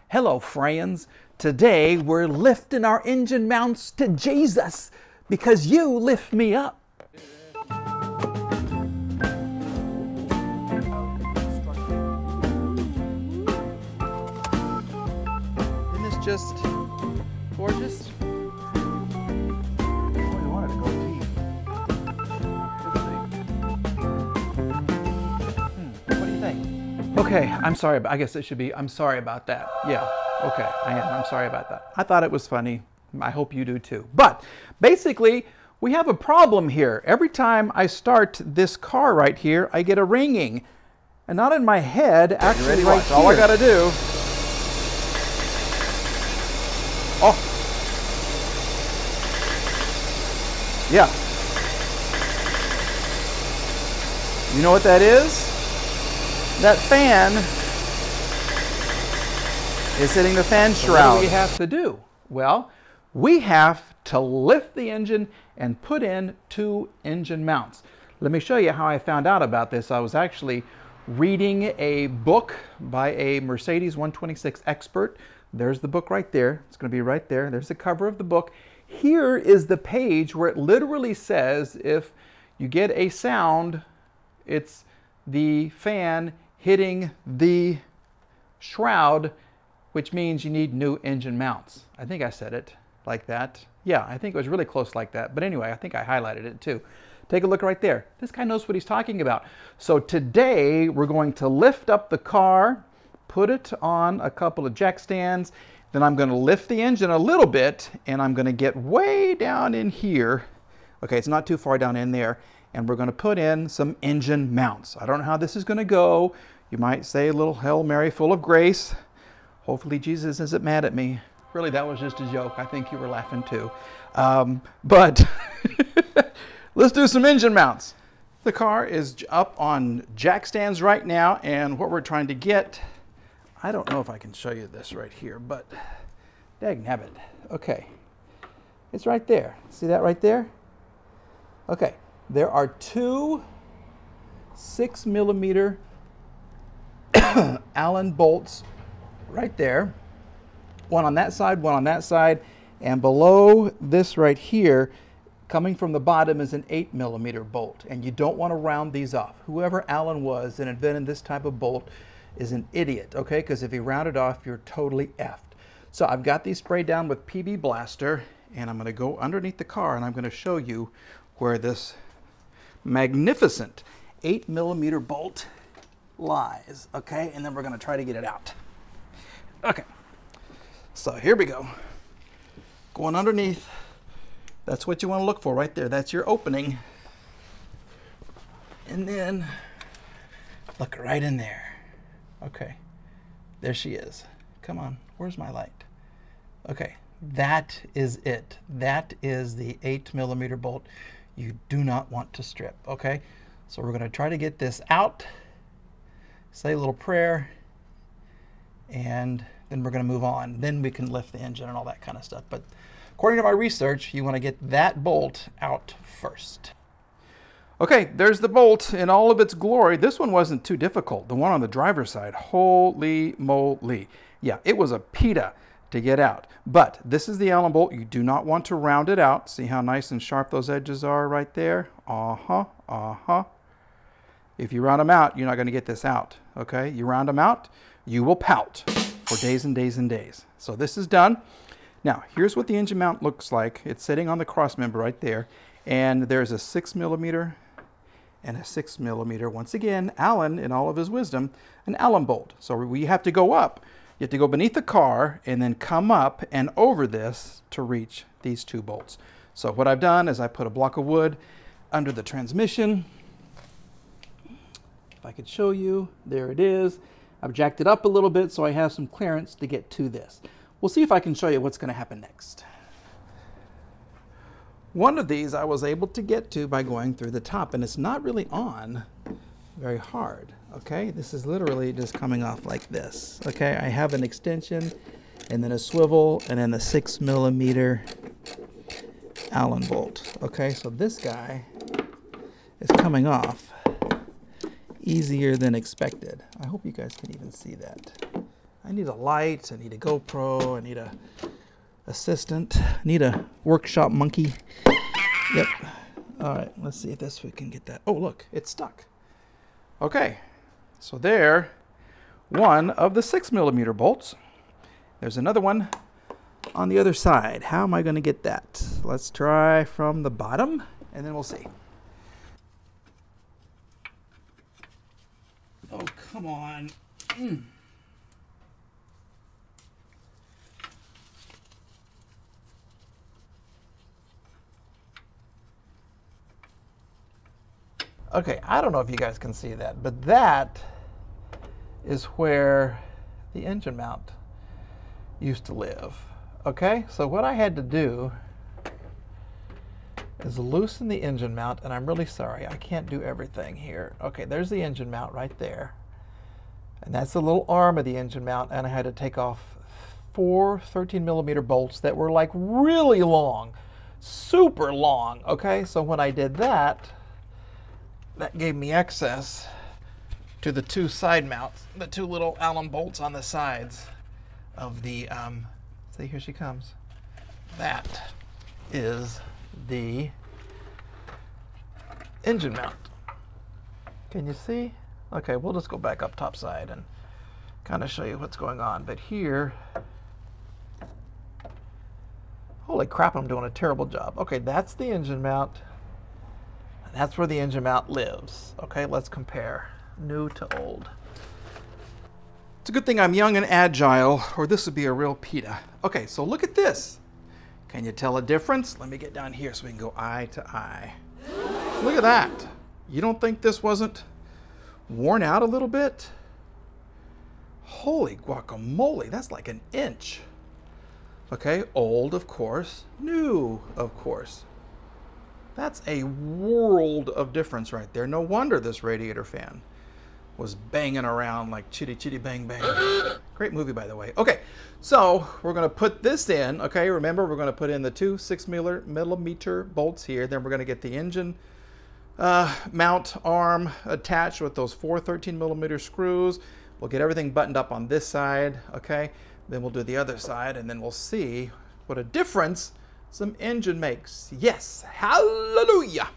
Hello, friends. Today we're lifting our engine mounts to Jesus because you lift me up. Isn't this just gorgeous? Okay, I'm sorry, but I guess it should be, I'm sorry about that. Yeah, okay, I'm sorry about that. I thought it was funny. I hope you do too. But basically, we have a problem here. Every time I start this car right here, I get a ringing. And not in my head, actually right here. All I gotta do. Oh. Yeah. You know what that is? That fan is hitting the fan shroud. What do we have to do? Well, we have to lift the engine and put in 2 engine mounts. Let me show you how I found out about this. I was actually reading a book by a Mercedes 126 expert. There's the book right there. It's going to be right there. There's the cover of the book. Here is the page where it literally says if you get a sound, it's the fan hitting the shroud, which means you need new engine mounts. I think I said it like that. Yeah, I think it was really close like that. But anyway, I think I highlighted it too. Take a look right there. This guy knows what he's talking about. So today we're going to lift up the car, put it on a couple of jack stands, then I'm going to lift the engine a little bit and I'm going to get way down in here. Okay, it's not too far down in there. And we're going to put in some engine mounts. I don't know how this is going to go. You might say a little Hail Mary full of grace. Hopefully Jesus isn't mad at me. Really, that was just a joke. I think you were laughing too. But let's do some engine mounts. The car is up on jack stands right now, and what we're trying to get, I don't know if I can show you this right here, but dagnabbit. Okay, it's right there. See that right there? Okay. There are 2 6mm Allen bolts right there. One on that side, one on that side. And below this right here, coming from the bottom, is an 8mm bolt. And you don't want to round these off. Whoever Allen was and invented this type of bolt is an idiot, okay? Because if you round it off, you're totally effed. So I've got these sprayed down with PB Blaster, and I'm going to go underneath the car, and I'm going to show you where this magnificent 8mm bolt lies, okay? And then we're going to try to get it out. Okay, so here we go. Going underneath. That's what you want to look for right there. That's your opening. And then look right in there. Okay, there she is. Come on, where's my light? Okay, that is it. That is the 8mm bolt you do not want to strip, okay? So we're going to try to get this out, say a little prayer, and then we're going to move on. Then we can lift the engine and all that kind of stuff. But according to my research, you want to get that bolt out first. Okay, there's the bolt in all of its glory. This one wasn't too difficult. The one on the driver's side, holy moly. Yeah, it was a pita to get out. But this is the Allen bolt. You do not want to round it out. See how nice and sharp those edges are right there? If you round them out, you're not going to get this out, okay? You round them out, you will pout for days and days and days. So this is done. Now, here's what the engine mount looks like. It's sitting on the cross member right there, and there's a 6mm and a 6mm. Once again, Allen, in all of his wisdom, an Allen bolt. So we have to go up. You have to go beneath the car and then come up and over this to reach these 2 bolts. So what I've done is I put a block of wood under the transmission. If I could show you, there it is. I've jacked it up a little bit so I have some clearance to get to this. We'll see if I can show you what's going to happen next. One of these I was able to get to by going through the top, and it's not really on very hard. Okay, this is literally just coming off like this. Okay, I have an extension and then a swivel and then the 6mm Allen bolt. Okay, so this guy is coming off easier than expected. I hope you guys can even see that. I need a light, I need a GoPro, I need a assistant, I need a workshop monkey. Yep. All right, let's see if we can get that. Oh, look, it's stuck. Okay, so there, one of the 6mm bolts. There's another one on the other side. How am I going to get that? Let's try from the bottom, and then we'll see. Oh, come on. Okay, I don't know if you guys can see that, but that is where the engine mount used to live. Okay, so what I had to do is loosen the engine mount, and I'm really sorry, I can't do everything here. Okay, there's the engine mount right there. And that's the little arm of the engine mount, and I had to take off 4 13mm bolts that were like really long, super long. Okay, so when I did that, that gave me access to the 2 side mounts, the 2 little Allen bolts on the sides of the, see, here she comes. That is the engine mount. Can you see? Okay, we'll just go back up top side and kind of show you what's going on. But here, holy crap, I'm doing a terrible job. Okay, that's the engine mount. That's where the engine mount lives. Okay, let's compare new to old. It's a good thing I'm young and agile, or this would be a real PETA. Okay, so look at this. Can you tell a difference? Let me get down here so we can go eye to eye. Look at that. You don't think this wasn't worn out a little bit? Holy guacamole, that's like an inch. Okay, old, of course. New, of course. That's a world of difference right there. No wonder this radiator fan was banging around like chitty chitty bang bang. Great movie, by the way. Okay, so we're going to put this in. Okay, remember, we're going to put in the 2 6mm bolts here. Then we're going to get the engine mount arm attached with those 4 13mm screws. We'll get everything buttoned up on this side. Okay, then we'll do the other side, and then we'll see what a difference some engine makes. Yes, hallelujah.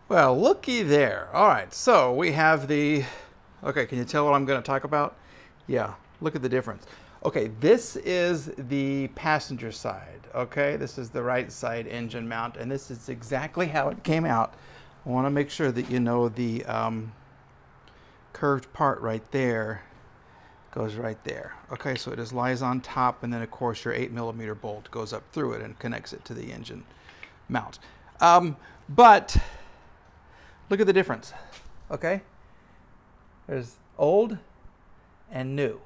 Well, looky there. All right, so we have the, okay, can you tell what I'm going to talk about? Yeah, look at the difference. Okay, this is the passenger side. Okay, this is the right side engine mount, and this is exactly how it came out. I want to make sure that you know the curved part right there goes right there. Okay, so it just lies on top, and then of course your 8mm bolt goes up through it and connects it to the engine mount. But look at the difference. Okay, there's old and new.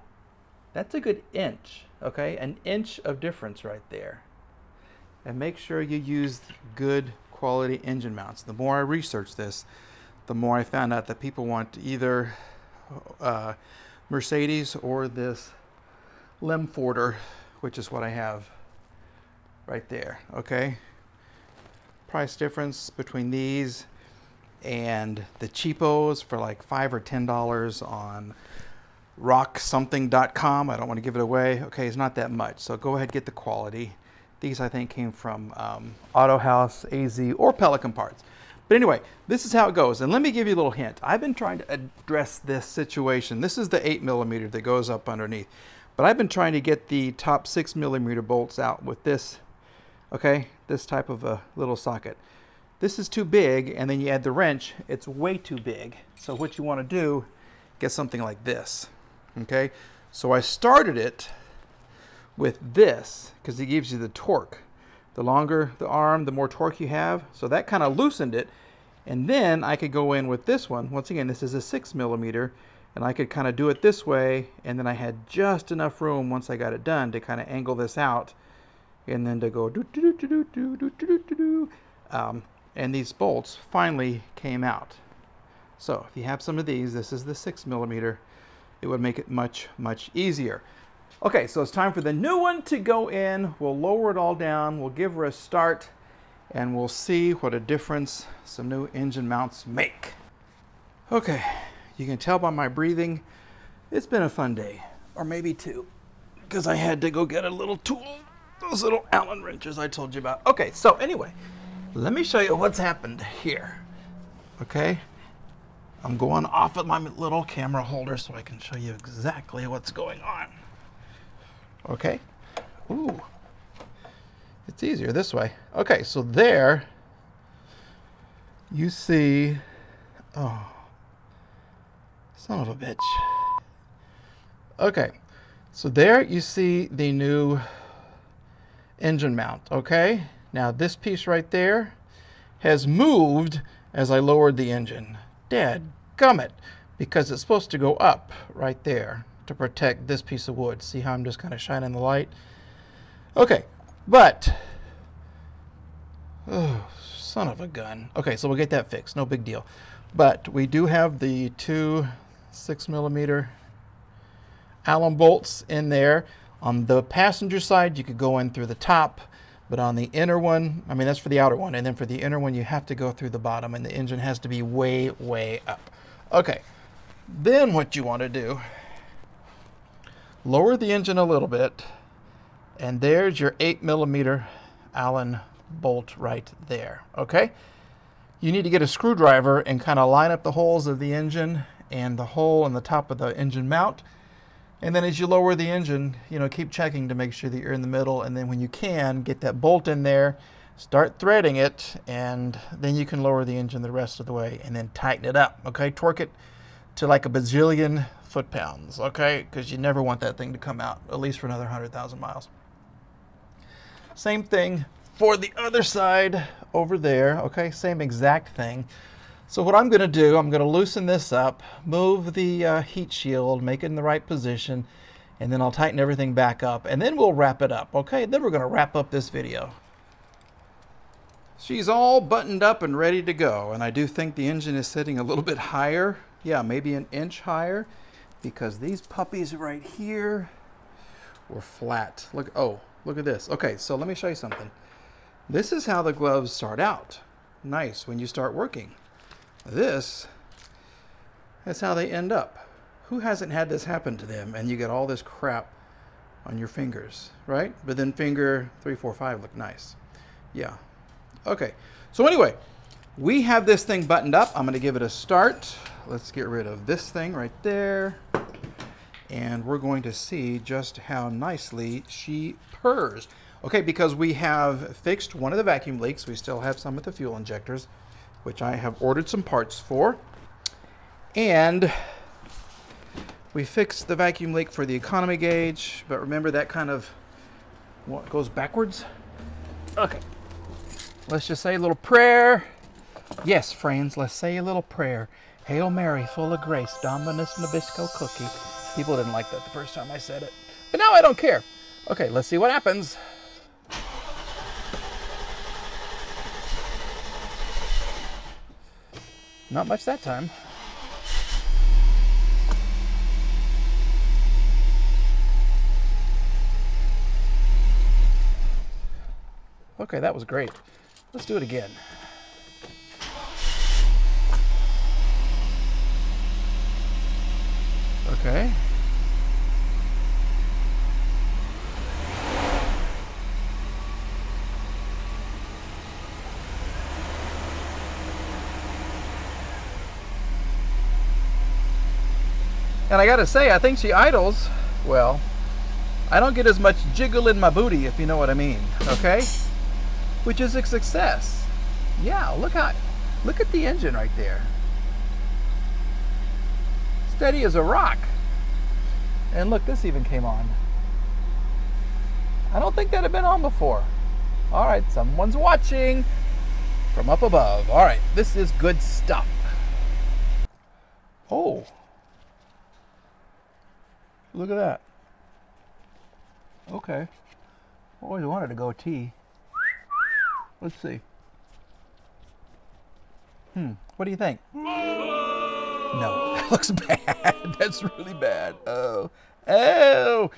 That's a good inch. Okay, an inch of difference right there. And make sure you use good quality engine mounts. The more I researched this, the more I found out that people want either Mercedes or this Lemforder, which is what I have right there. Okay, price difference between these and the cheapos for like $5 or $10 on rocksomething.com. I don't want to give it away. Okay, it's not that much, so go ahead, get the quality. These I think came from Auto House, AZ, or Pelican Parts. But anyway, this is how it goes. And let me give you a little hint. I've been trying to address this situation. This is the 8mm that goes up underneath. But I've been trying to get the top 6mm bolts out with this, okay, this type of a little socket. This is too big, and then you add the wrench, it's way too big. So what you want to do, get something like this, okay? So I started it with this, because it gives you the torque. The longer the arm, the more torque you have. So that kind of loosened it. And then I could go in with this one. Once again, this is a 6mm, and I could kind of do it this way, and then I had just enough room once I got it done to kind of angle this out, and then to go do do do do do do do do do. And these bolts finally came out. So if you have some of these, this is the 6mm, it would make it much, much easier. Okay, so it's time for the new one to go in. We'll lower it all down, we'll give her a start, and we'll see what a difference some new engine mounts make. Okay, you can tell by my breathing It's been a fun day, or maybe two, because I had to go get a little tool, those little Allen wrenches I told you about. Okay, so anyway, let me show you what's happened here. Okay, I'm going off of my little camera holder so I can show you exactly what's going on. Okay, ooh, it's easier this way. Okay, so there you see, oh, son of a bitch. Okay, so there you see the new engine mount, okay? Now this piece right there has moved as I lowered the engine. Dadgummit, because it's supposed to go up right there to protect this piece of wood. See how I'm just kind of shining the light? Okay, but, oh, son of a gun. Okay, so we'll get that fixed, no big deal. But we do have the two 6mm Allen bolts in there. On the passenger side, you could go in through the top, but on the inner one, I mean, that's for the outer one, and then for the inner one, you have to go through the bottom, and the engine has to be way, way up. Okay, then what you want to do, lower the engine a little bit, and there's your 8mm Allen bolt right there, okay? You need to get a screwdriver and kind of line up the holes of the engine and the hole in the top of the engine mount. And then as you lower the engine, you know, keep checking to make sure that you're in the middle. And then when you can, get that bolt in there, start threading it, and then you can lower the engine the rest of the way and then tighten it up, okay? Torque it to like a bazillion foot-pounds, okay? Because you never want that thing to come out, at least for another 100,000 miles. Same thing for the other side over there, okay? Same exact thing. So what I'm going to do, I'm going to loosen this up, move the heat shield, make it in the right position, and then I'll tighten everything back up, and then we'll wrap it up, okay? Then we're going to wrap up this video. She's all buttoned up and ready to go, and I do think the engine is sitting a little bit higher. Yeah, maybe an inch higher, because these puppies right here were flat. Look, oh, look at this. Okay, so let me show you something. This is how the gloves start out. Nice when you start working. This is how they end up. Who hasn't had this happen to them and you get all this crap on your fingers, right? But then finger 3, 4, 5 look nice. Yeah. Okay. So anyway, we have this thing buttoned up. I'm going to give it a start. Let's get rid of this thing right there. And we're going to see just how nicely she purrs. Okay, because we have fixed one of the vacuum leaks. We still have some at the fuel injectors, which I have ordered some parts for. And we fixed the vacuum leak for the economy gauge, but remember that kind of what goes backwards? Okay, let's just say a little prayer. Yes, friends, let's say a little prayer. Hail Mary, full of grace, Dominus Nabisco cookie. People didn't like that the first time I said it, but now I don't care. Okay, let's see what happens. Not much that time. Okay, that was great. Let's do it again. Okay. And I gotta say, I think she idles well. I don't get as much jiggle in my booty, if you know what I mean, okay? Which is a success. Yeah, look at the engine right there. Steady as a rock. And look, this even came on. I don't think that had been on before. All right, someone's watching from up above. All right, this is good stuff. Oh. Look at that. Okay. Always wanted to go T. Let's see. What do you think? No, that looks bad. That's really bad. Oh. Oh.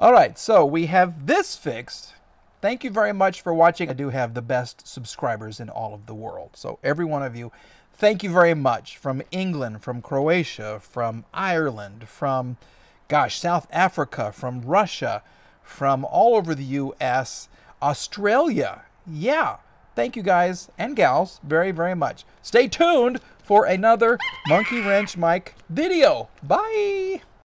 All right, so we have this fixed. Thank you very much for watching. I do have the best subscribers in all of the world. So every one of you, Thank you very much. From England, from Croatia, from Ireland, from, gosh, South Africa, from Russia, from all over the U.S., Australia. Yeah. Thank you guys and gals very, very much. Stay tuned for another Monkey Wrench Mike video. Bye.